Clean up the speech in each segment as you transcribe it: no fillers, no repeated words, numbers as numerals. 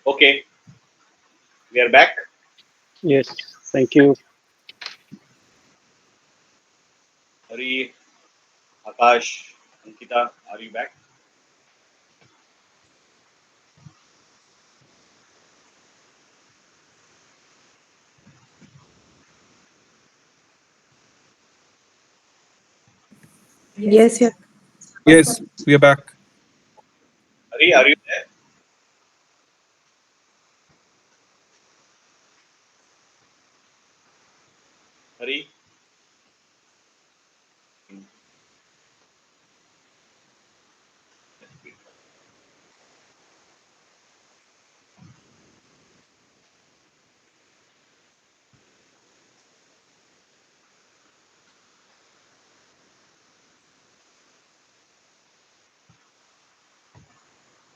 Okay, we are back. Yes, thank you. Hari, Akash, Ankita, are you back? Yes, yeah. Yes, we are back. Hari, are you there? Hari?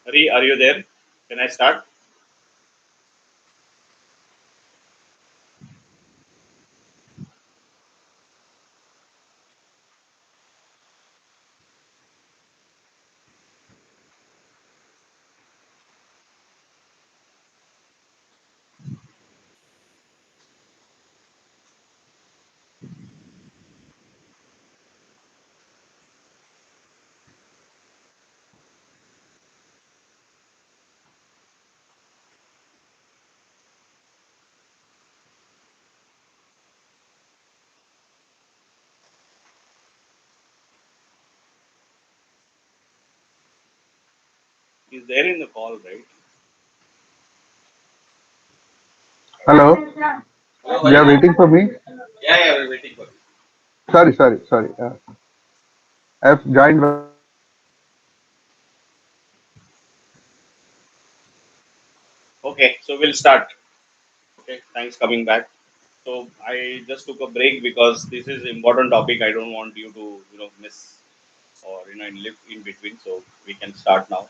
Hari, are you there? Can I start? He's there in the call, right? Hello, Hello, you are Hari. waiting for me? Yeah, we're waiting for you. Sorry. I've joined very late. Okay, so we'll start. Okay, thanks coming back. So I just took a break because this is important topic. I don't want you to miss or live in between. So we can start now.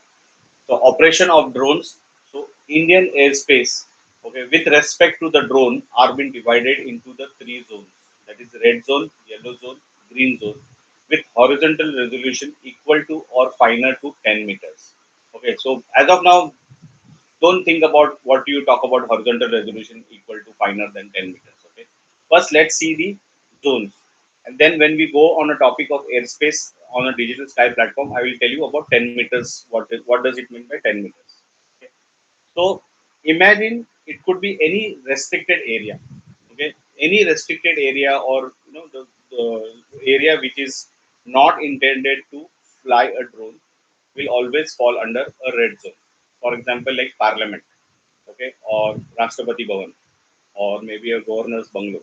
So operation of drones. So Indian airspace. Okay, with respect to the drone, are been divided into the three zones. That is red zone, yellow zone, green zone, with horizontal resolution equal to or finer to 10 meters. Okay, so as of now, don't think about what you talk about horizontal resolution equal to finer than 10 meters. Okay, first let's see the zones, and then when we go on a topic of airspace on a digital sky platform, I will tell you about 10 meters. What does it mean by 10 meters? Okay, so imagine it could be any restricted area. Okay, any restricted area, or the area which is not intended to fly a drone will always fall under a red zone. For example, like parliament, okay, or Rashtrapati Bhavan, or maybe a governor's bungalow,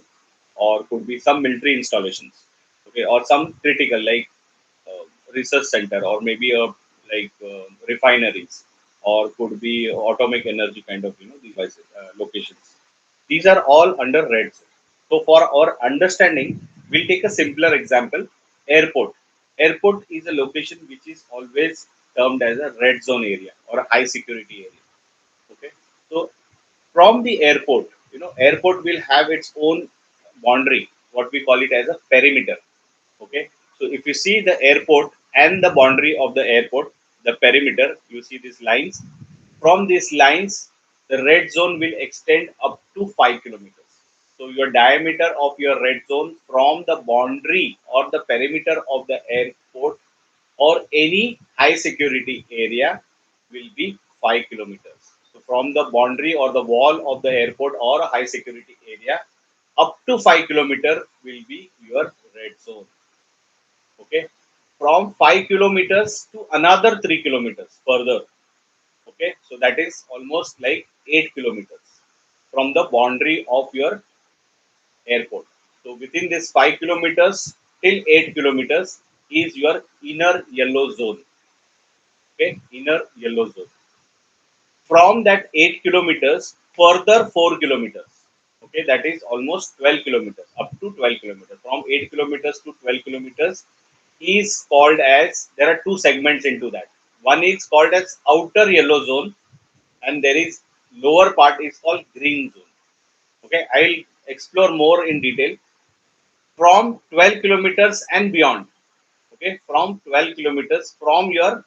or could be some military installations, okay, or some critical like research center, or maybe a refineries, or could be atomic energy kind of devices, locations. These are all under red zone. So for our understanding, we'll take a simpler example: airport. Airport is a location which is always termed as a red zone area or a high security area. Okay, so from the airport, airport will have its own boundary, what we call it as a perimeter. Okay, so if you see the airport and the boundary of the airport, the perimeter, you see these lines. From these lines, the red zone will extend up to 5 kilometers. So your diameter of your red zone from the boundary or the perimeter of the airport or any high security area will be 5 kilometers. So from the boundary or the wall of the airport or a high security area, up to 5 kilometer will be your red zone. Okay, from 5 kilometers to another 3 kilometers further. Okay, so that is almost like 8 kilometers from the boundary of your airport. So within this 5 kilometers till 8 kilometers is your inner yellow zone. Okay, inner yellow zone. From that 8 kilometers further 4 kilometers. Okay, that is almost 12 kilometers, up to 12 kilometers. From 8 kilometers to 12 kilometers is called as, there are two segments into that. One is called as outer yellow zone, and there is lower part is called green zone. Okay, I'll explore more in detail. From 12 kilometers and beyond, okay, from 12 kilometers from your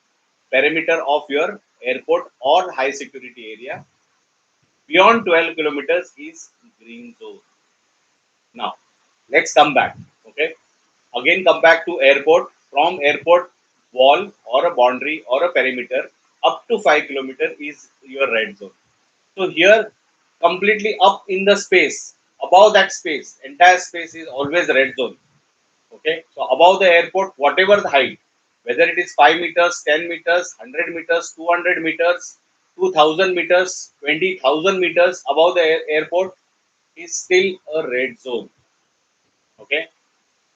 perimeter of your airport or high security area, Beyond 12 kilometers is green zone. Now, let's come back. Okay. Again, come back to airport. From airport wall or a boundary or a perimeter up to 5 kilometers is your red zone. So here, completely up in the space, above that space, entire space is always red zone. Okay. So above the airport, whatever the height, whether it is 5 meters, 10 meters, 100 meters, 200 meters, 2000 meters, 20,000 meters above the airport is still a red zone. Okay.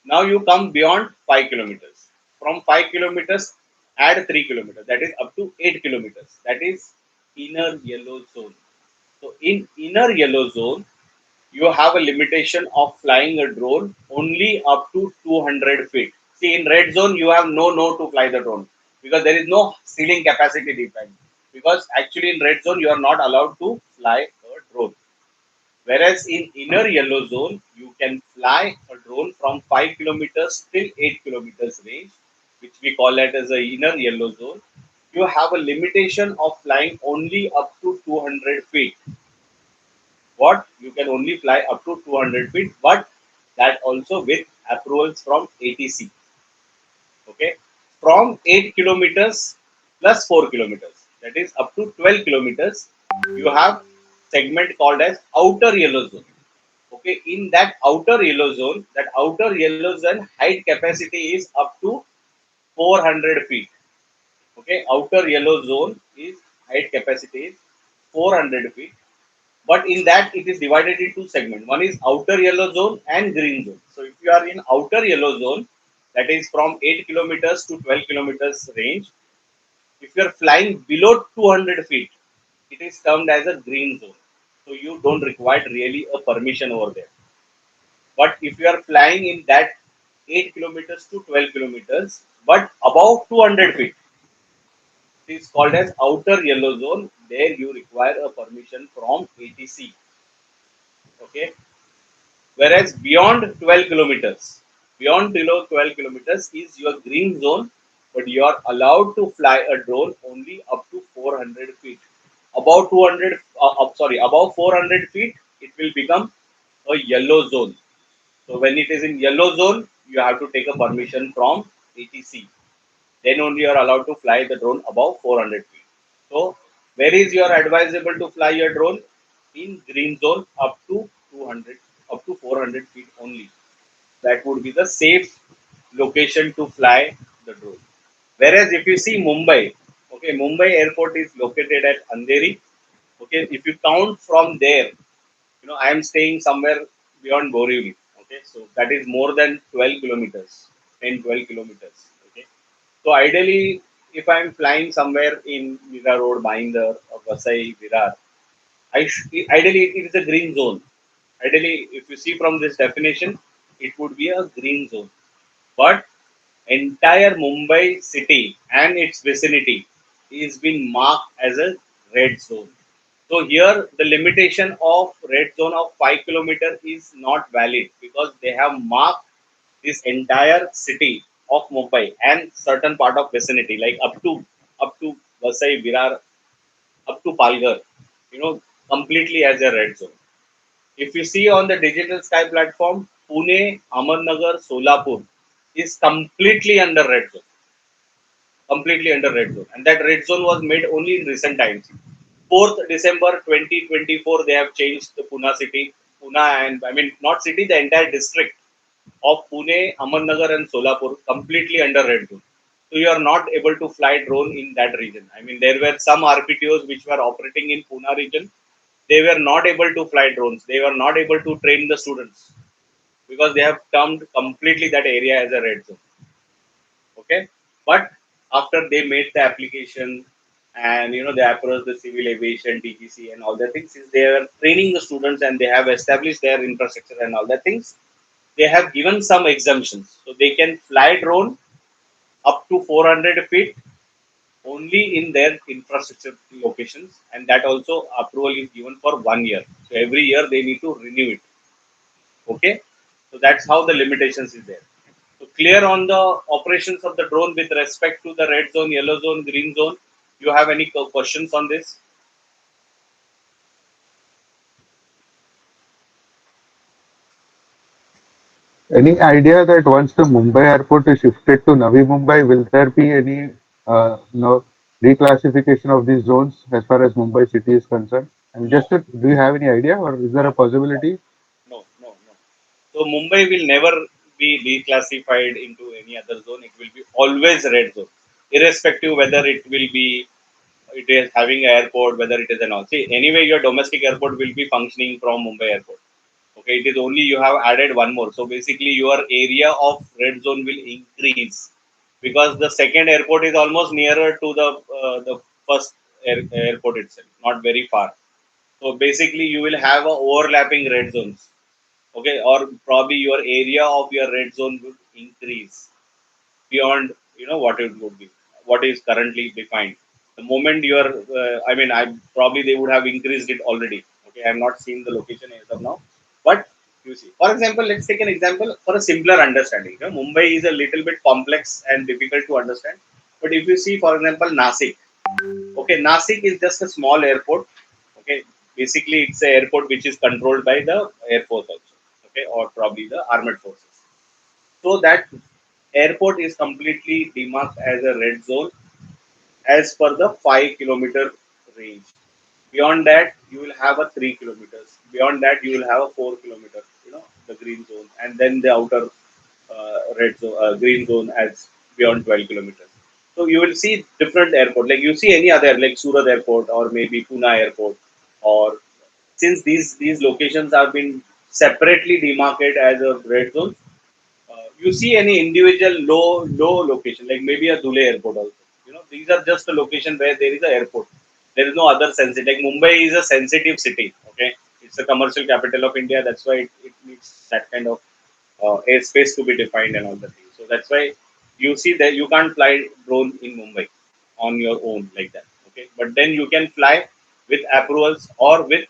Now you come beyond 5 kilometers. From 5 kilometers, add 3 kilometers. That is up to 8 kilometers. That is inner yellow zone. So in inner yellow zone, you have a limitation of flying a drone only up to 200 feet. See, in red zone, you have no to fly the drone because there is no ceiling capacity defined. Because actually in red zone, you are not allowed to fly a drone. Whereas in inner yellow zone, you can fly a drone from 5 kilometers till 8 kilometers range, which we call it as a inner yellow zone. You have a limitation of flying only up to 200 feet. What? You can only fly up to 200 feet, but that also with approvals from ATC. Okay. From 8 kilometers plus 4 kilometers, that is up to 12 kilometers, you have segment called as outer yellow zone. Okay, in that outer yellow zone height capacity is up to 400 feet. Okay, outer yellow zone is height capacity is 400 feet, but in that it is divided into segment. One is outer yellow zone and green zone. So if you are in outer yellow zone, that is from 8 kilometers to 12 kilometers range, if you are flying below 200 feet, it is termed as a green zone. So you don't require really a permission over there. But if you are flying in that 8 kilometers to 12 kilometers, but above 200 feet, it is called as outer yellow zone. There you require a permission from ATC. Okay. Whereas beyond below 12 kilometers is your green zone, but you are allowed to fly a drone only up to 400 feet. Above 200, above 400 feet, it will become a yellow zone. So when it is in yellow zone, you have to take a permission from ATC. Then only you are allowed to fly the drone above 400 feet. So where is your advisable to fly your drone? In green zone up to 200, up to 400 feet only. That would be the safe location to fly the drone. Whereas if you see Mumbai, okay, Mumbai airport is located at Andheri. Okay, if you count from there, I am staying somewhere beyond Borivali. Okay, so that is more than 12 kilometers, 10, 12 kilometers. Okay, so ideally, if I am flying somewhere in Mira Road, Bhainder, or Vasai, Virar, ideally it is a green zone. Ideally, if you see from this definition, it would be a green zone. But entire Mumbai city and its vicinity is being marked as a red zone. So here the limitation of red zone of 5 kilometers is not valid because they have marked this entire city of Mumbai and certain part of vicinity like up to Vasai, Virar, up to Palghar, you know, completely as a red zone. If you see on the digital sky platform, Pune, Ahmednagar, Solapur is completely under red zone, and that red zone was made only in recent times. 4th December 2024, they have changed the Pune city, Pune, and I mean not city, the entire district of Pune, Ahmednagar, and Solapur completely under red zone. So you are not able to fly drone in that region. I mean, there were some RPTOs which were operating in Pune region. They were not able to fly drones. They were not able to train the students because they have termed completely that area as a red zone. Okay, but after they made the application and they approached the civil aviation DPC and all that things, since they are training the students and they have established their infrastructure and all that things, they have given some exemptions, so they can fly drone up to 400 feet only in their infrastructure locations, and that also approval is given for 1 year. So every year they need to renew it. Okay, so that's how the limitations is there. So clear on the operations of the drone with respect to the red zone, yellow zone, green zone. You have any questions on this? Any idea that once the Mumbai airport is shifted to Navi Mumbai, will there be any no reclassification of these zones as far as Mumbai city is concerned? And No, do you have any idea, or is there no, a possibility? no. So Mumbai will never be reclassified into any other zone. It will be always red zone, irrespective whether it is having an airport, whether it is an all. See, anyway, your domestic airport will be functioning from Mumbai airport. Okay, it is only you have added one more. So basically, your area of red zone will increase because the second airport is almost nearer to the first airport itself, not very far. So basically, you will have a overlapping red zones. Okay, or probably your area of your red zone would increase beyond what it would be, what is currently defined. The moment you are, I mean, I probably they would have increased it already. Okay, I have not seen the location as of now, but you see, for example, let's take an example for a simpler understanding. Mumbai is a little bit complex and difficult to understand, but if you see, for example, Nasik. Okay, Nasik is just a small airport. Okay, basically it's an airport which is controlled by the Air Force also. Okay, or probably the armed forces. So that airport is completely demarked as a red zone as per the 5 kilometer range. Beyond that, you will have a 3 kilometers. Beyond that, you will have a 4 kilometer. The green zone, and then the outer red zone, green zone as beyond 12 kilometers. So you will see different airport, like you see any other, like Surat Airport or maybe Pune Airport, or since these locations have been separately demarcated as a red zone, you see any individual low location, like maybe a Dhule airport also. These are just a location where there is an airport. There is no other sensitive. Like Mumbai is a sensitive city. Okay, it's a commercial capital of India. That's why it needs that kind of airspace to be defined and all the things. So that's why you see that you can't fly drone in Mumbai on your own like that. Okay, but then you can fly with approvals or with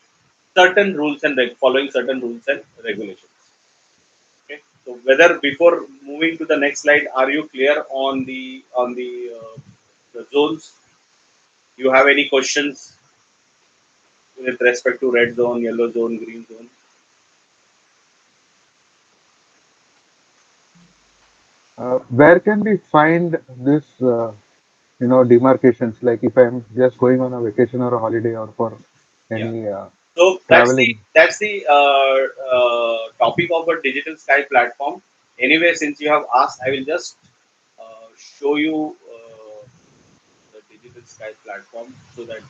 certain rules and following certain rules and regulations. Okay. So whether before moving to the next slide, are you clear on the zones? You have any questions with respect to red zone, yellow zone, green zone? Where can we find this, demarcations? Like if I'm just going on a vacation or a holiday or for Yeah. any So traveling. that's the topic of a digital sky platform. Anyway, since you have asked, I will just show you the digital sky platform so that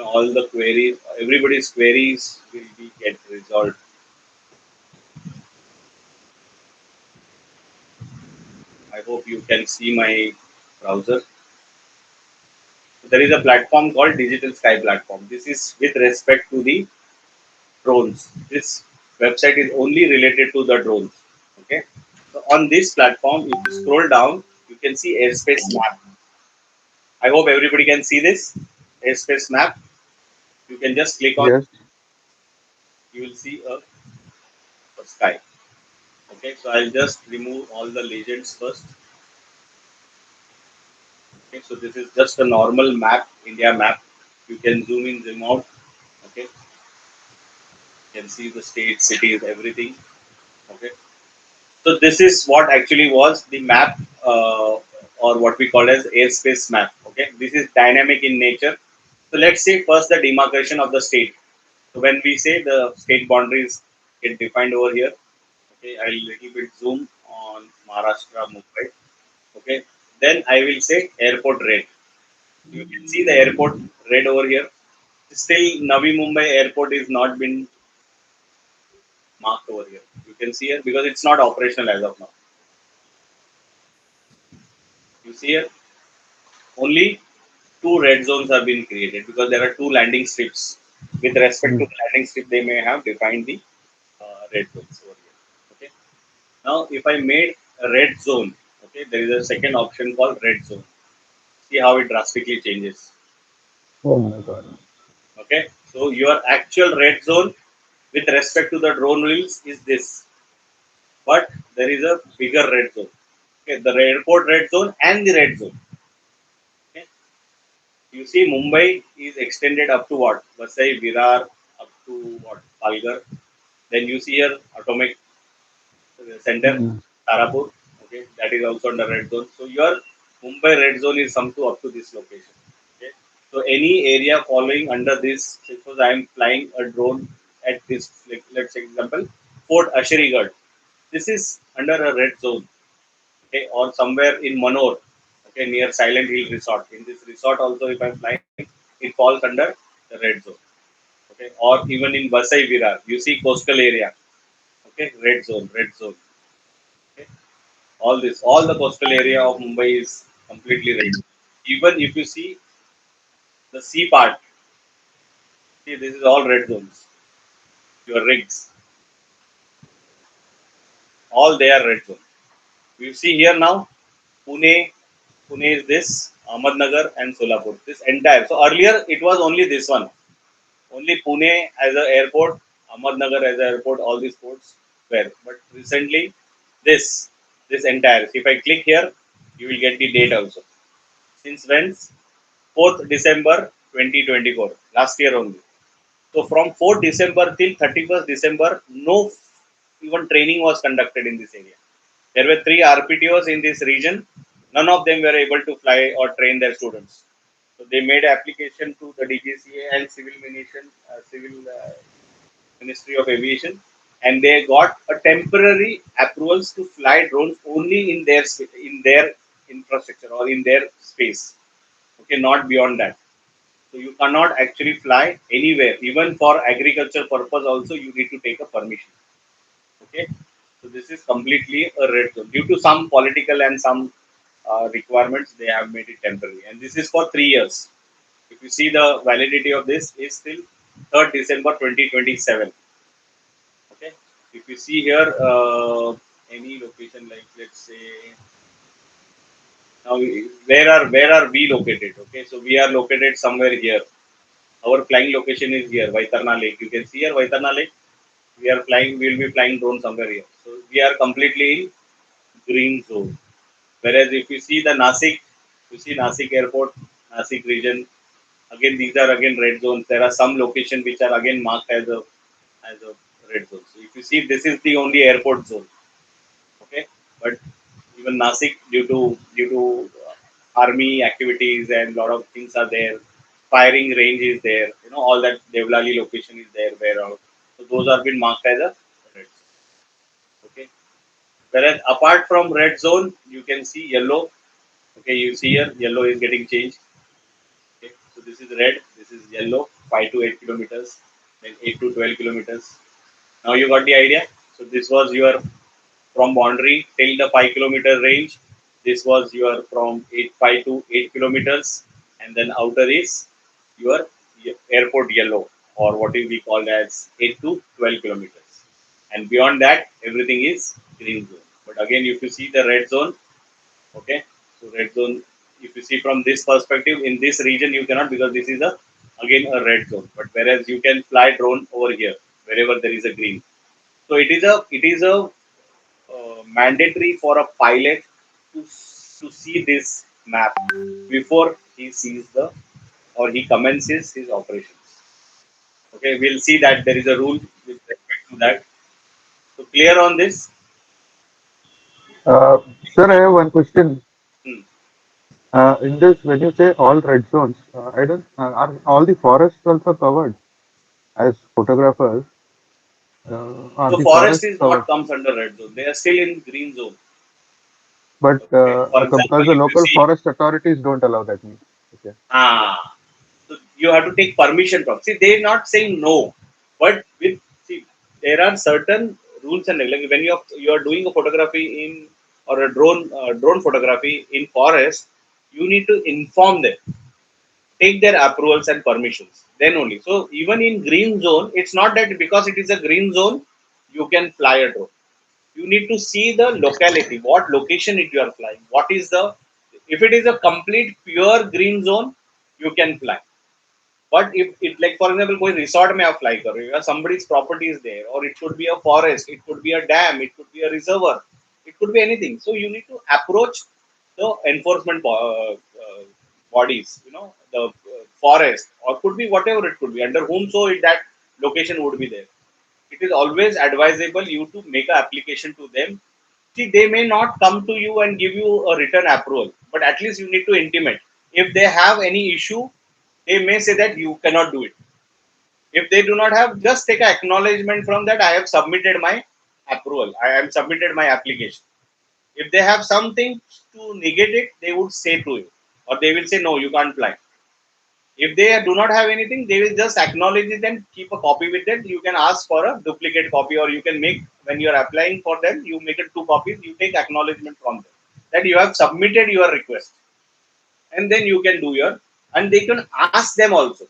all the queries, everybody's queries will be get resolved. I hope you can see my browser. So there is a platform called Digital Sky Platform. This is with respect to the drones. This website is only related to the drones. Okay. So on this platform, if you scroll down, you can see airspace map. I hope everybody can see this airspace map. You can just click on. Yes. You will see a sky. Okay. So I'll just remove all the legends first. Okay. So this is just a normal map, India map. You can zoom in, zoom out. Okay. You can see the states, cities, everything. Okay. So this is what actually was the map, or what we call as airspace map. Okay, this is dynamic in nature. So let's say first the demarcation of the state. So when we say the state boundaries get defined over here, okay, I'll little bit zoom on Maharashtra, Mumbai. Okay, then I will say airport red. You can see the airport red over here. Still, Navi Mumbai airport is not been marked over here. You can see here because it's not operational as of now. You see here only two red zones have been created because there are two landing strips. With respect to Mm. the landing strip, they may have defined the red zones over here. Okay. Now, if I made a red zone, okay, there is a second option called red zone. See how it drastically changes. Oh my God. Okay. So your actual red zone with respect to the drone wheels is this, but there is a bigger red zone. Okay, the airport red zone and the red zone. Okay. You see, Mumbai is extended up to what? Let's say Virar up to what? Palghar. Then you see here atomic center, Tarapur. Okay, that is also under red zone. So your Mumbai red zone is up to this location. Okay, so any area following under this, suppose I am flying a drone at this, like, let's say example, Fort Ashrigad. This is under a red zone. Okay, or somewhere in Manor, okay, near Silent Hill Resort. In this resort also, if I'm flying, it falls under the red zone. Okay, or even in Vasai Virar, you see coastal area. Okay, red zone. Okay, all the coastal area of Mumbai is completely red. Even if you see the sea part, see, this is all red zones. Your rigs, all they are red zone. You see here now, Pune, Pune is this, Ahmednagar and Solapur. This entire. So earlier it was only this one. Only Pune as an airport, Ahmednagar as an airport, all these ports were. But recently, this this entire. If I click here, you will get the date also. Since when? 4th December 2024, last year only. So from 4th December till 31st December, no even training was conducted in this area. There were three RPTOs in this region. None of them were able to fly or train their students. So they made application to the DGCA and Civil Ministry of Aviation, and they got a temporary approvals to fly drones only in their infrastructure or in their space. Okay, not beyond that. So you cannot actually fly anywhere, even for agriculture purpose. Also, you need to take a permission. Okay, so this is completely a red zone due to some political and some requirements. They have made it temporary, and this is for 3 years. If you see the validity of this is till 3rd December 2027. Okay, if you see here any location, like let's say now, where are we located? Okay, so we are located somewhere here. Our flying location is here, Vaitarna Lake. You can see here Vaitarna Lake. We are flying. We will be flying drone somewhere here. So we are completely in green zone. Whereas if you see the Nasik, you see Nasik Airport, Nasik region. Again, these are again red zones. There are some locations which are again marked as a red zone. So if you see, this is the only airport zone. Okay, but even Nasik, due to army activities and lot of things are there. Firing range is there. All that Devlali location is there. Where out. So those are been marked as a red zone. Okay. Whereas apart from red zone, you can see yellow. Okay, you see here yellow is getting changed. Okay, so this is red. This is yellow. 5 to 8 kilometers. Then 8 to 12 kilometers. Now you got the idea. So this was your from boundary till the 5 kilometer range. This was your from 5 to 8 kilometers, and then outer is your airport yellow, or what we call as 8 to 12 kilometers. And beyond that, everything is green zone. But again, if you see the red zone, okay, so red zone. If you see from this perspective, in this region you cannot, because this is a again a red zone. But whereas you can fly drone over here wherever there is a green. So it is a mandatory for a pilot to see this map before he sees the or he commences his operations. Okay, we'll see that there is a rule with respect to that. So clear on this? Sir, I have one question. Hmm. In this, when you say all red zones, I don't. Are all the forests also covered as photographers? Are So the forest forests is covered? not comes under red zone. They are still in green zone. But Okay. For because example, the if you local see, forest authorities don't allow that means. Okay. so you have to take permission from. See, they're not saying no, but with see, there are certain rules and like when you are doing a photography in or a drone photography in forest, you need to inform them, take their approvals and permissions, then only. So even in green zone, it's not that because it is a green zone you can fly a drone. You need to see the locality, what location it you are flying, what is the, if it is a complete pure green zone, you can fly. But if it, like for example, कोई resort में आप fly कर रहे हो या somebody's property is there, or it could be a forest, it could be a dam, it could be a reservoir, it could be anything. So you need to approach the enforcement bodies, the forest, or could be whatever it could be, under whom so that location would be there. it is always advisable you to make an application to them. See, they may not come to you and give you a written approval, but at least you need to intimate. If they have any issue, they may say that you cannot do it. If they do not have, just take an acknowledgement from that. I have submitted my approval. I have submitted my application. If they have something to negate it, they would say to you, or they will say no, you can't fly. If they do not have anything, they will just acknowledge it and keep a copy with it. You can ask for a duplicate copy, or you can make, when you are applying for them, you make it 2 copies. You take acknowledgement from them that you have submitted your request, and then you can do your. And they can ask them also.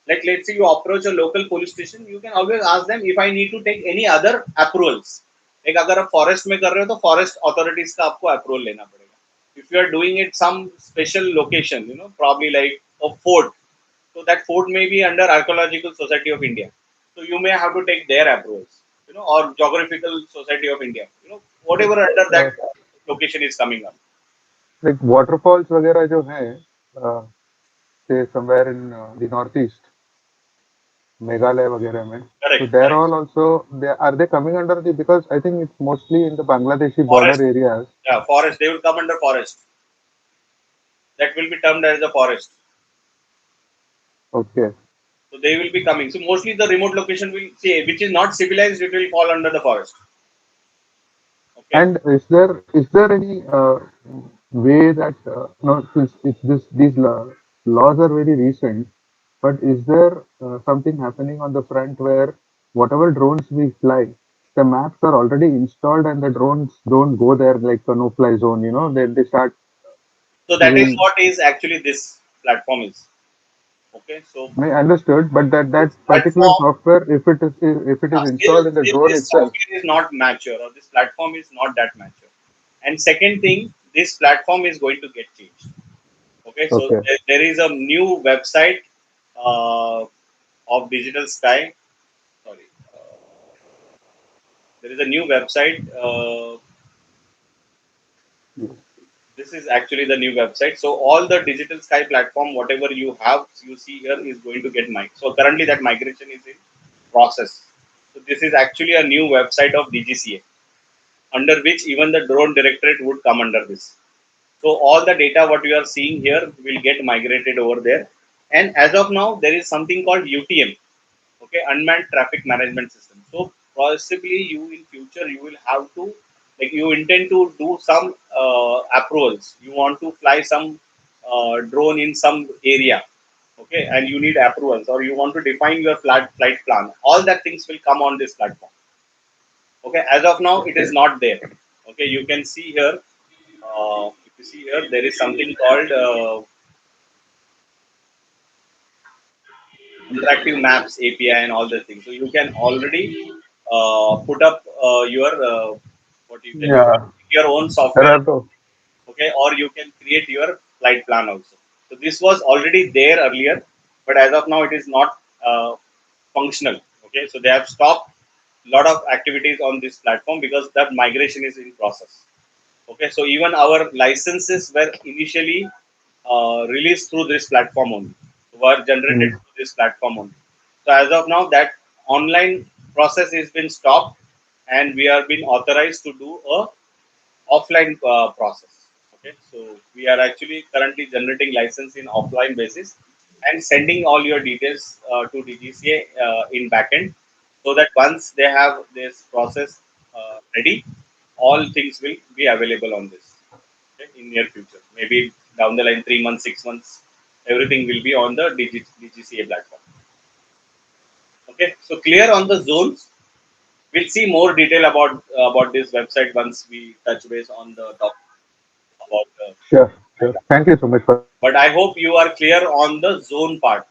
Like let's say you approach a local police station, you can always ask them if I need to take any other approvals. Like अगर आप forest में कर रहे हो तो forest authorities का आपको approval लेना पड़ेगा. If you are doing it some special location, probably like a fort, so that fort may be under Archaeological Society of India, so you may have to take their approvals, or Geographical Society of India, whatever under that location is coming up. Like waterfalls वगैरह जो है, say somewhere in the northeast, Meghalaya वगैरह में, so Correct, they're correct. all also, are they coming under the, because I think it's mostly in the Bangladeshi border Forest, areas. yeah, forest. They will come under forest. That will be termed as a forest. Okay. So they will be coming. So mostly the remote location will say, which is not civilized, it will fall under the forest. Okay. And is there any way that no, since these laws are very recent, but is there something happening on the front where whatever drones we fly, the maps are already installed and the drones don't go there like a no-fly zone, then they start So that is doing. what is actually this platform is. Okay. So I understood, but that this particular platform, software, if it is still, installed in the still drone this itself. software is not mature, or this platform is not that mature. And second thing, this platform is going to get changed. Okay. So Okay. there is a new website uh, of Digital Sky. Sorry. There is a new website. This is actually the new website. So all the Digital Sky platform, whatever you have, you see here is going to get migrated. So currently that migration is in process. So this is actually a new website of DGCA, under which even the drone directorate would come under this. So all the data what you are seeing here will get migrated over there. And as of now, there is something called UTM, okay, unmanned traffic management system. So possibly you in future you will have to, like, you intend to do some approvals, you want to fly some drone in some area, okay, and you need approvals, or you want to define your flight plan, all that things will come on this platform. Okay, as of now it is not there. Okay, you can see here, if you see here, there is something called interactive maps API and all the things. So you can already put up your what you can Yeah. create your own There software, are those. okay, or you can create your flight plan also. So this was already there earlier, but as of now it is not functional. Okay, so they have stopped a lot of activities on this platform because that migration is in process. Okay, so even our licenses were initially released through this platform only, were generated Mm. through this platform only. So as of now, that online process has been stopped, and we are being authorized to do a offline process. Okay, so we are actually currently generating license in offline basis and sending all your details to DGCA in backend, so that once they have this process ready, all things will be available on this, okay, in near future. Maybe down the line, 3 months, 6 months, everything will be on the DGCA platform. Okay, so clear on the zones. We'll see more detail about this website once we touch base on the topic about the. Sure. Sure. Thank you so much for. But I hope you are clear on the zone part.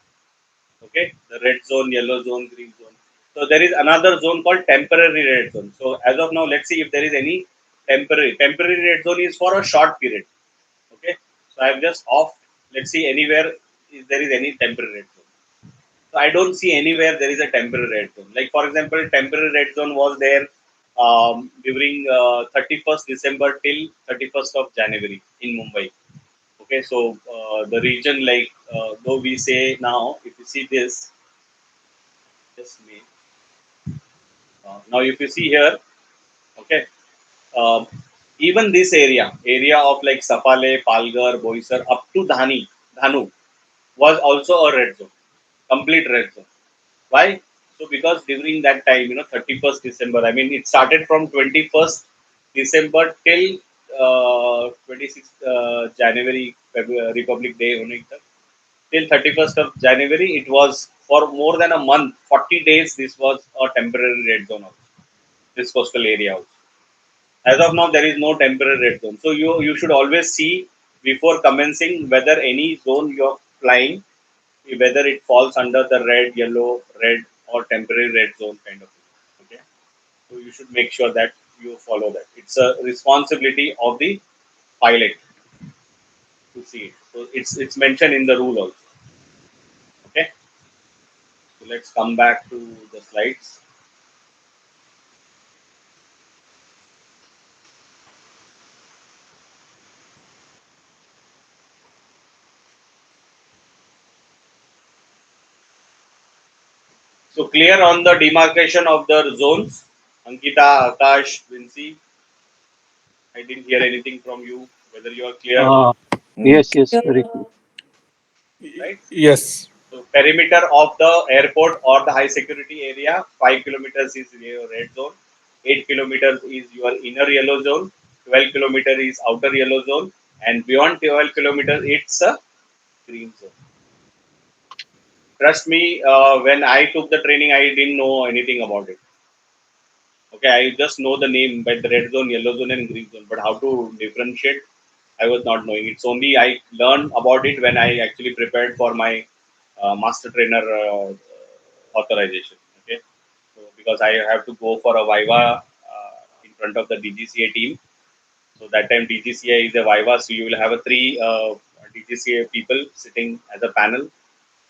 Okay, the red zone, yellow zone, green zone. So there is another zone called temporary red zone. So as of now, let's see if there is any temporary red zone is for a short period. Okay, so I've just off. Let's see anywhere if there is any temporary red zone. So I don't see anywhere there is a temporary red zone. Like for example, temporary red zone was there during 31st December till 31st of January in Mumbai. Okay, so the region, like though we say now, if you see this, just me. Now, if you see here, okay, uh, even this area of like Sapale, Palghar, Boisar, up to Dhanu was also a red zone, complete red zone. Why? So because during that time, 31st December, I mean, it started from 21st December till 26th January, Republic Day, होने तक, till 31st of January, it was for more than a month, 40 days, this was a temporary red zone also, this coastal area also. As of now, there is no temporary red zone. So you should always see before commencing whether any zone you're flying, whether it falls under the red, yellow, red, or temporary red zone kind of thing. Okay, so you should make sure that you follow that. It's a responsibility of the pilot to see it. So it's mentioned in the rule also. Okay, so let's come back to the slides. So clear on the demarcation of the zones. Ankita, Akash, Vinci, I didn't hear anything from you. Whether you are clear, Uh, yes, very clear. right? Yes. So perimeter of the airport or the high security area, 5 kilometers is your red zone, 8 kilometers is your inner yellow zone, 12 kilometers is outer yellow zone, and beyond 12 kilometers it's a green zone. Trust me, when I took the training, I didn't know anything about it. Okay, I just know the name, but the red zone, yellow zone, and green zone. But how to differentiate, I was not knowing. It's only I learned about it when I actually prepared for my master trainer authorization. Okay, so because I have to go for a Viva in front of the DGCA team. So that time DGCA is a Viva, so you will have a three DGCA people sitting as a panel,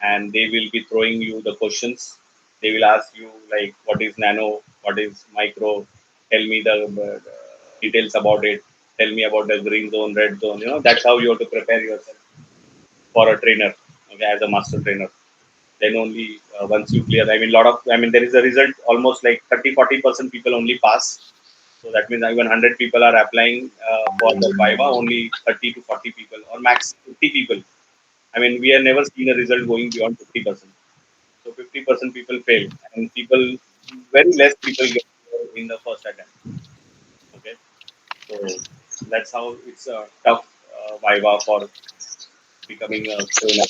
and they will be throwing you the questions. They will ask you like, what is nano, what is micro, tell me the details about it, tell me about the green zone, red zone. That's how you have to prepare yourself for a trainer, okay, as a master trainer. Then only once you clear, I mean, there is a result almost like 30-40% people only pass. So that means even 100 people are applying for the Viva, only 30 to 40 people or max 50 people. I mean, we have never seen a result going beyond 50%. So 50% people fail, and very less people get in the first attempt. Okay, so that's how it's a tough Viva for becoming a trainer.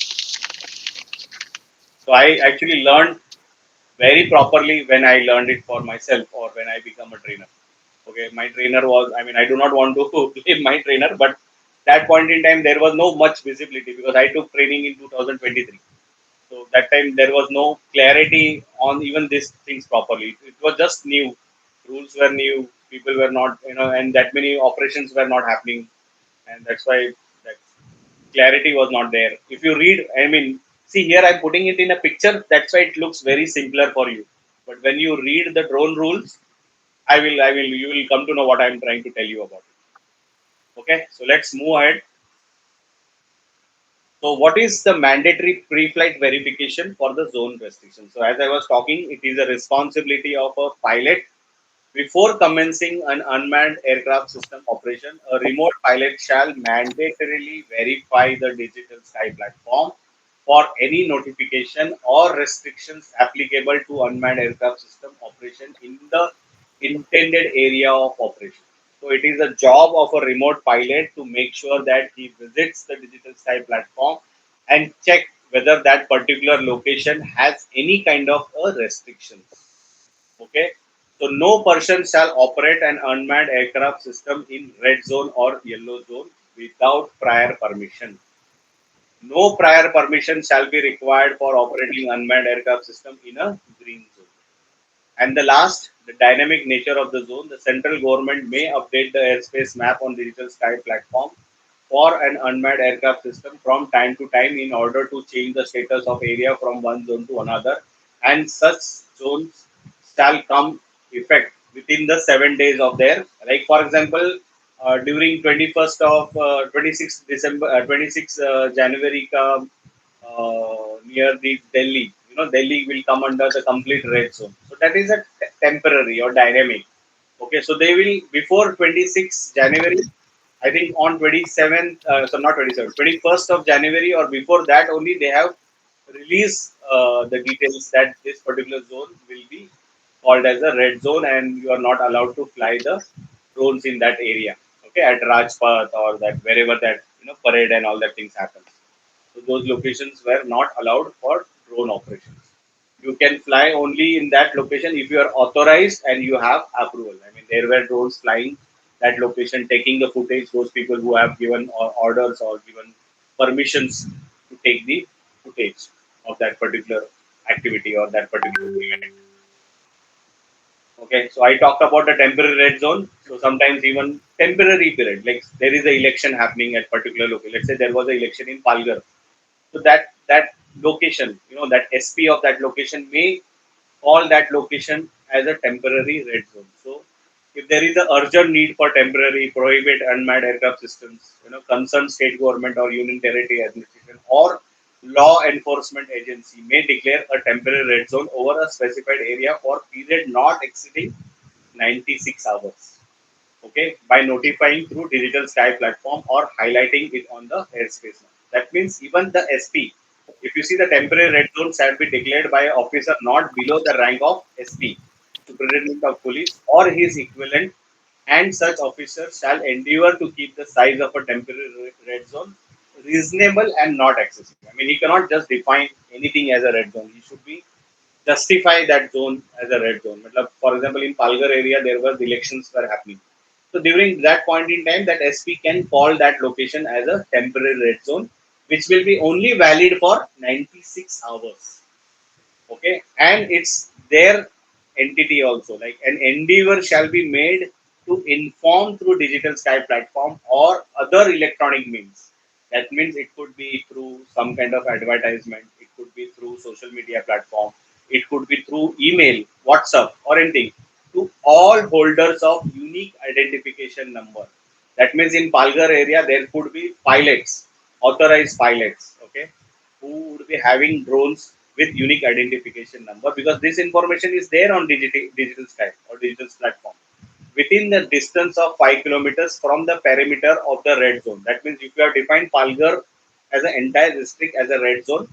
So I actually learned very properly when I learned it for myself or when I become a trainer. Okay, my trainer was, I mean, I do not want to blame my trainer, but that point in time there was no much visibility because I took training in 2023. So that time there was no clarity on even these things properly. It was just new. Rules were new. People were not, and that many operations were not happening, and that's why that clarity was not there. If you read, I mean, see here I'm putting it in a picture. That's why it looks very simpler for you. But when you read the drone rules, you will come to know what I'm trying to tell you about it. Okay, so let's move ahead. So, what is the mandatory pre-flight verification for the zone restriction? So, as I was talking, it is a responsibility of a pilot before commencing an unmanned aircraft system operation. A remote pilot shall mandatorily verify the digital sky platform for any notification or restrictions applicable to unmanned aircraft system operation in the intended area of operation. So it is a job of a remote pilot to make sure that he visits the digital sky platform and check whether that particular location has any kind of a restrictions. Okay. So no person shall operate an unmanned aircraft system in red zone or yellow zone without prior permission. No prior permission shall be required for operating unmanned aircraft system in a green zone. And the last, the dynamic nature of the zone. The central government may update the airspace map on digital sky platform for an unmanned aircraft system from time to time in order to change the status of area from one zone to another. And such zones shall come effect within the 7 days of their, like for example, during 21st of 26th December, 26th January, near the Delhi, Delhi will come under the complete red zone. So that is a temporary or dynamic. Okay, so they will before 26 January, I think on 27th, so not 27th, 21st of January or before that only they have released the details that this particular zone will be called as a red zone and you are not allowed to fly the drones in that area. Okay, at Rajpath or that wherever that parade and all that things happens. So those locations were not allowed for drone operations. You can fly only in that location if you are authorized and you have approval. I mean, there were drones flying that location, taking the footage. Those people who have given orders or given permissions to take the footage of that particular activity or that particular event. Okay, so I talked about the temporary red zone. So sometimes even temporary period, like there is a election happening at particular location. Let's say there was an election in Palghar, so that location, that SP of that location may call that location as a temporary red zone. So if there is a urgent need for temporary prohibit unmanned aircraft systems, concerned state government or union territory administration or law enforcement agency may declare a temporary red zone over a specified area for period not exceeding 96 hours. Okay, by notifying through digital sky platform or highlighting it on the airspace map. That means even the SP, if you see the temporary red zone shall be declared by an officer not below the rank of SP, Superintendent of Police or his equivalent, and such officer shall endeavor to keep the size of a temporary red zone reasonable and not excessive. I mean, he cannot just define anything as a red zone. He should be justify that zone as a red zone. For example, in Palghar area, there was elections were happening. So during that point in time, that SP can call that location as a temporary red zone, which will be only valid for 96 hours. Okay, and it's their entity also. Like an endeavor shall be made to inform through digital sky platform or other electronic means. That means it could be through some kind of advertisement, it could be through social media platform, it could be through email, WhatsApp, or anything to all holders of unique identification number. That means in Palghar area there could be pilots, authorized pilots, okay, who would be having drones with unique identification number because this information is there on digital sky or digital platform within the distance of 5 kilometers from the perimeter of the red zone. That means if you have defined Palghar as an entire district as a red zone,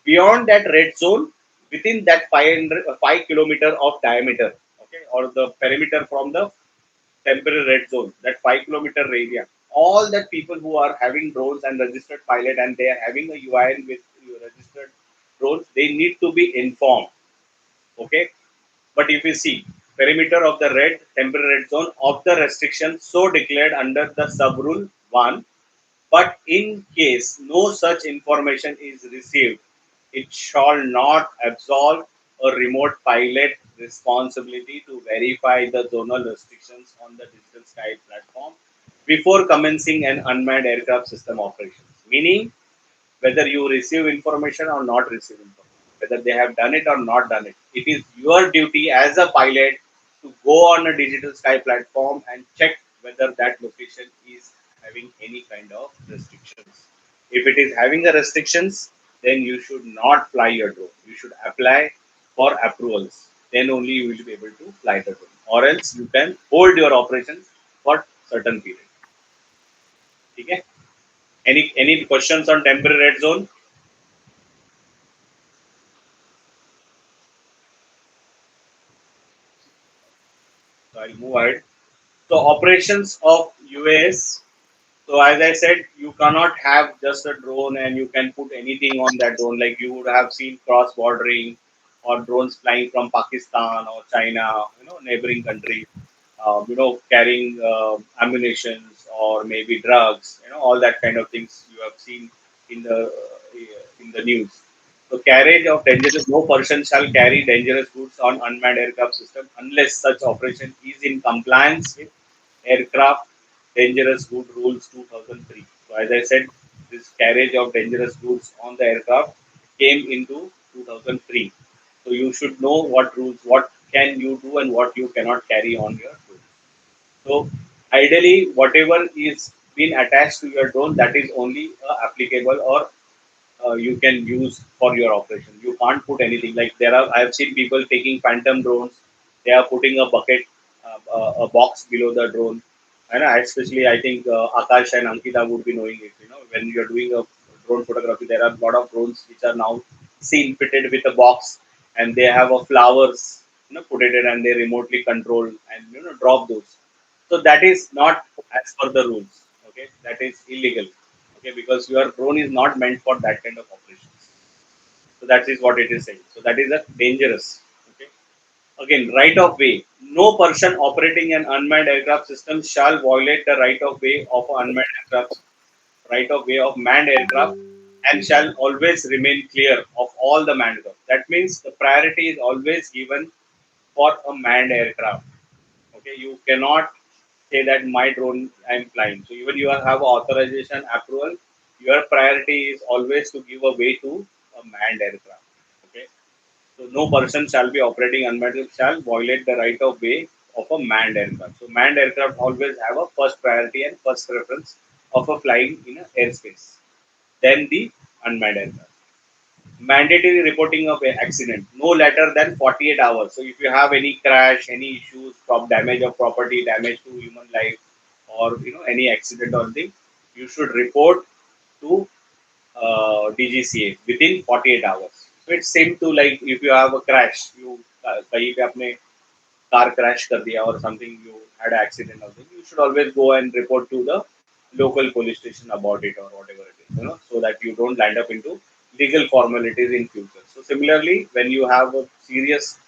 beyond that red zone, within that 5 kilometer of diameter, okay, or the perimeter from the temporary red zone, that 5 kilometer area, all that people who are having drones and registered pilot and they are having a UIN with registered drones, they need to be informed. Okay, but if you see perimeter of the red temporary red zone of the restriction so declared under the sub rule 1, but in case no such information is received, it shall not absolve a remote pilot responsibility to verify the zonal restrictions on the digital sky platform before commencing an unmanned aircraft system operations. Meaning, whether you receive information or not receive information, whether they have done it or not done it. It is your duty as a pilot to go on a digital sky platform and check whether that location is having any kind of restrictions. If it is having the restrictions, then you should not fly your drone. You should apply for approvals. Then only you will be able to fly the drone. Or else you can hold your operations for certain period. Okay? Any questions on temporary red zone? So I'll move ahead. So operations of UAS. So as I said, you cannot have just a drone and you can put anything on that drone. Like you would have seen cross bordering or drones flying from Pakistan or China, neighboring countries, carrying ammunitions or maybe drugs, all that kind of things you have seen in the news. So carriage of dangerous, no person shall carry dangerous goods on unmanned aircraft system unless such operation is in compliance with aircraft dangerous goods rules 2003. So as I said, this carriage of dangerous goods on the aircraft came into 2003. So you should know what rules, what can you do and what you cannot carry on your drone. So ideally, whatever is been attached to your drone, that is only applicable or you can use for your operation. You can't put anything like there are. I have seen people taking phantom drones. They are putting a bucket, a box below the drone. And especially, I think Akash and Ankita would be knowing it. When you're doing a drone photography, there are a lot of drones which are now seen fitted with a box, and they have a flowers, put it in, and they remotely control and drop those. So that is not as per the rules. Okay, that is illegal. Okay, because your drone is not meant for that kind of operations. So that is what it is saying. So that is a dangerous. Okay. Again, right of way. No person operating an unmanned aircraft system shall violate the right of way of an unmanned aircraft, right of way of manned aircraft, and shall always remain clear of all the manned aircraft. That means the priority is always given for a manned aircraft. Okay, you cannot say that my drone I'm flying. So even you have authorization approval, your priority is always to give a way to a manned aircraft. Okay, so no person shall be operating unmanned shall violate the right of way of a manned aircraft. So manned aircraft always have a first priority and first preference of a flying in a airspace, then the unmanned aircraft. Mandatory reporting of an accident no later than 48 hours. So if you have any crash, any issues from damage of property, damage to human life, or any accident or thing, you should report to DGCA within 48 hours. So it's same to like if you have a crash, you कहीं पे आपने car crash कर दिया or something, you had an accident or something, you should always go and report to the local police station about it or whatever it is, so that you don't land up into legal formalities in future. So similarly, when you have a serious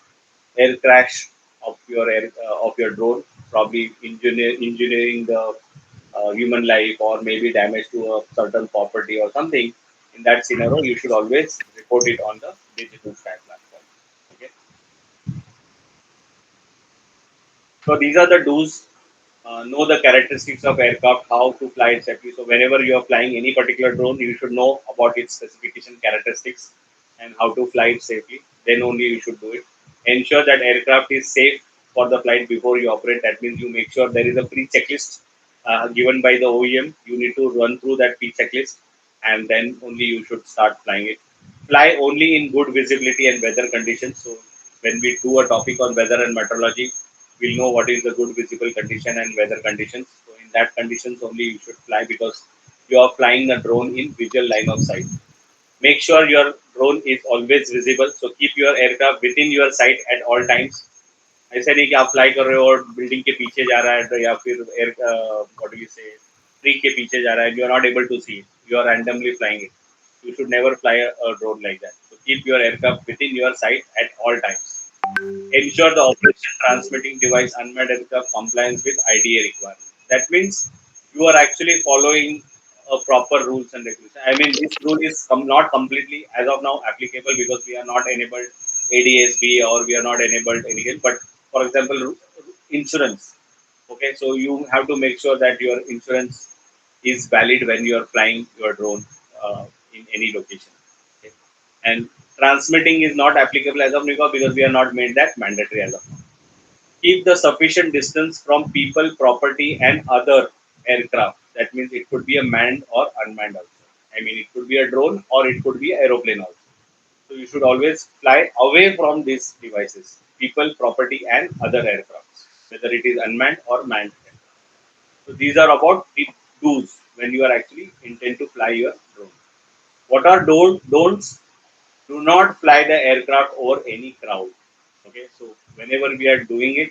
air crash of your drone, probably engineering the human life or maybe damage to a certain property or something, in that scenario, you should always report it on the digital sky platform. Okay. So these are the do's. Know the characteristics of aircraft, how to fly it safely. So whenever you are flying any particular drone, you should know about its specification characteristics and how to fly it safely. Then only you should do it. Ensure that aircraft is safe for the flight before you operate. That means you make sure there is a pre-checklist given by the OEM. You need to run through that pre-checklist, and then only you should start flying it. Fly only in good visibility and weather conditions. So when we do a topic on weather and meteorology, we'll know what is the good visible condition and weather conditions. So in that conditions only you should fly, because you are flying the drone in visual line of sight. Make sure your drone is always visible. So keep your aircraft within your sight at all times. ऐसा नहीं कि आप fly कर रहे हो और building के पीछे जा रहा है तो या फिर एयर what do you say tree के पीछे जा रहा है, you are not able to see it, you are randomly flying it. You should never fly a drone like that. So keep your aircraft within your sight at all times. Ensure the operation transmitting device unmanned aircraft compliance with IDA requirements. That means you are actually following a proper rules and regulations. I mean, this rule is not completely as of now applicable because we are not enabled ADSB or we are not enabled anything. But for example, insurance. Okay, so you have to make sure that your insurance is valid when you are flying your drone in any location. Okay? And transmitting is not applicable as of now because we are not made that mandatory as of now. Keep the sufficient distance from people, property, and other aircraft. That means it could be a manned or unmanned also. I mean, it could be a drone or it could be an aeroplane also. So you should always fly away from these devices, people, property, and other aircrafts, whether it is unmanned or manned aircraft. So these are about the do's when you are actually intend to fly your drone. What are don'ts? Do not fly the aircraft over any crowd. Okay, so whenever we are doing it,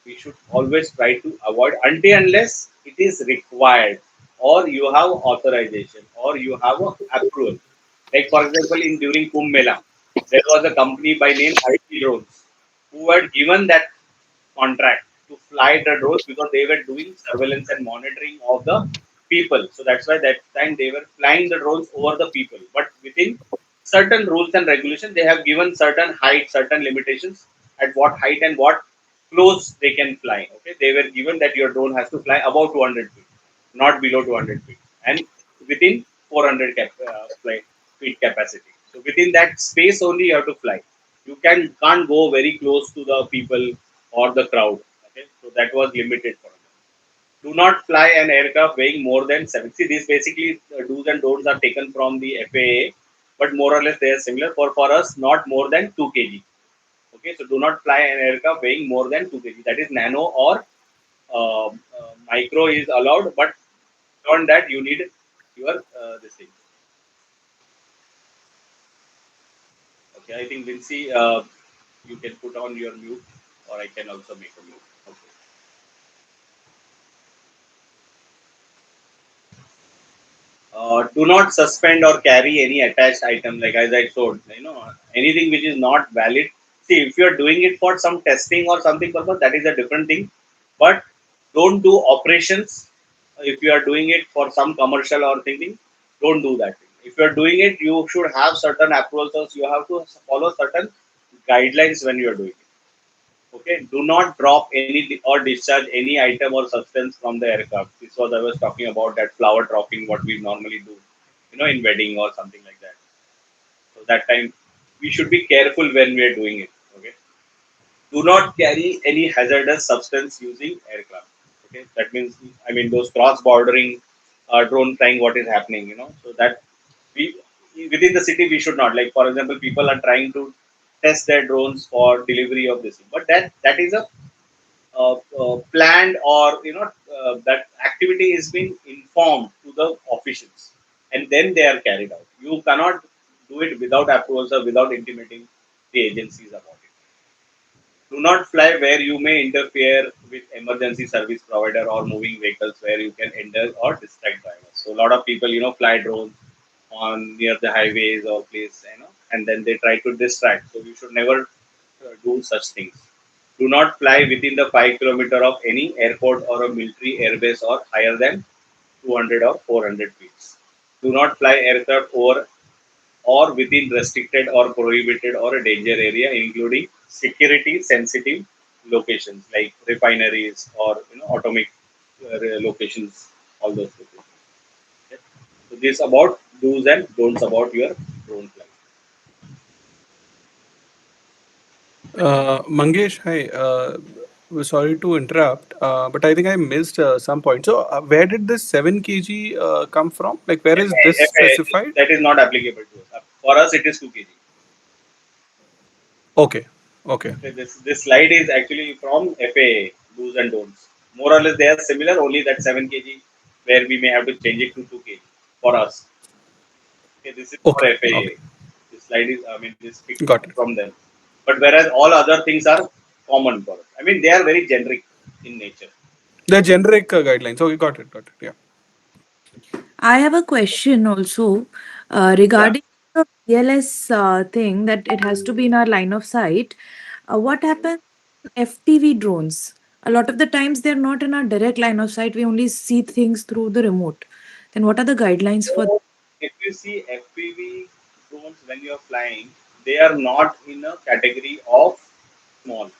we should always try to avoid until unless it is required or you have authorization or you have a approval. Like for example, in during Kumbh Mela, there was a company by name IT Drones who had given that contract to fly the drones because they were doing surveillance and monitoring of the people. So that's why that time they were flying the drones over the people. But within certain rules and regulations, they have given certain height, certain limitations at what height and what close they can fly. Okay, they were given that your drone has to fly above 200 feet, not below 200 feet, and within 400 feet capacity. So within that space only you have to fly. You can't go very close to the people or the crowd. Okay, so that was limited for them. Do not fly an aircraft weighing more than 7. See, these basically do's and don'ts are taken from the FAA. but more or less they are similar. For us, not more than 2 kg. Okay, so do not fly an aircraft weighing more than 2 kg. That is nano or micro is allowed, but beyond that you need your this thing. Okay, I think Vinci, you can put on your mute, or I can also make a mute. Okay. Do not suspend or carry any attached item, like as I told, anything which is not valid. See, if you are doing it for some testing or something purpose, that is a different thing, but don't do operations. If you are doing it for some commercial or thinking, don't do that thing. If you are doing it, you should have certain approvals. You have to follow certain guidelines when you are doing it. Okay, do not drop any or discharge any item or substance from the aircraft. This was I was talking about, that flower dropping, what we normally do, in wedding or something like that. So that time we should be careful when we are doing it. Okay, do not carry any hazardous substance using aircraft. Okay, that means, I mean, those cross bordering drone flying, what is happening, so that we within the city we should not, like for example, people are trying to test their drones for delivery of this thing, but that is a planned, or that activity is being informed to the officials, and then they are carried out. You cannot do it without approvals or without intimating the agencies about it. Do not fly where you may interfere with emergency service provider or moving vehicles where you can enter or distract drivers. So a lot of people fly drones on near the highways or place, and then they try to distract. So you should never do such things. Do not fly within the 5 kilometer of any airport or a military airbase or higher than 200 or 400 feet. Do not fly aircraft over or within restricted or prohibited or a danger area, including security sensitive locations like refineries or atomic locations, all those locations. Okay. So this about do's and don'ts about your drone flight. Mangesh, hi. Sorry to interrupt, but I think I missed some point. So, where did this 7 kg come from? Like, where is this specified? That is not applicable to us. For us, it is 2 kg. Okay, okay, Okay, this slide is actually from FAA do's and don'ts. More or less, they are similar. Only that 7 kg, where we may have to change it to 2 kg for us. Okay, this is for okay, FAA. okay. This slide is, I mean, this picture Got is it. from them. But whereas all other things are common for us. I mean, they are very generic in nature. The generic guidelines. Okay, got it, got it. Yeah. I have a question also Yeah. regarding the PLS thing that it has to be in our line of sight. What happens FPV drones? A lot of the times they're not in our direct line of sight. We only see things through the remote. Then what are the guidelines for? So if you see FPV drones when you are flying, they are not in a category of small.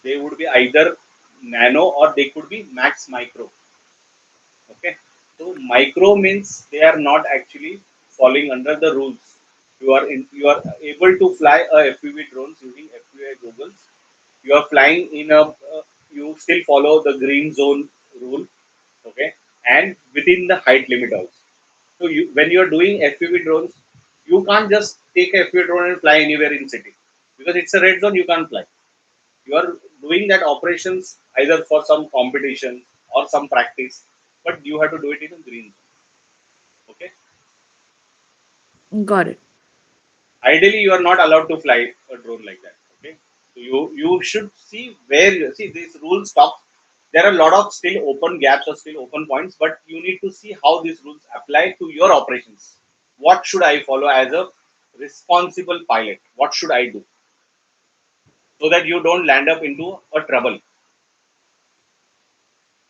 They would be either nano or they could be max micro. Okay, so micro means they are not actually falling under the rules. You are able to fly a FPV drones using FPV goggles. You are flying in a you still follow the green zone rule. Okay, and within the height limit also. So when you are doing FPV drones, you can't just take a FPV drone and fly anywhere in city, because it's a red zone. You can't fly. You are doing that operations either for some competition or some practice, but you have to do it in a green zone. Okay, Got it. ideally you are not allowed to fly a drone like that. Okay, so you should see where you see these rules stop. There are a lot of still open gaps or still open points, but you need to see how these rules apply to your operations. What should I follow as a responsible pilot? What should I do so that you don't land up into a trouble?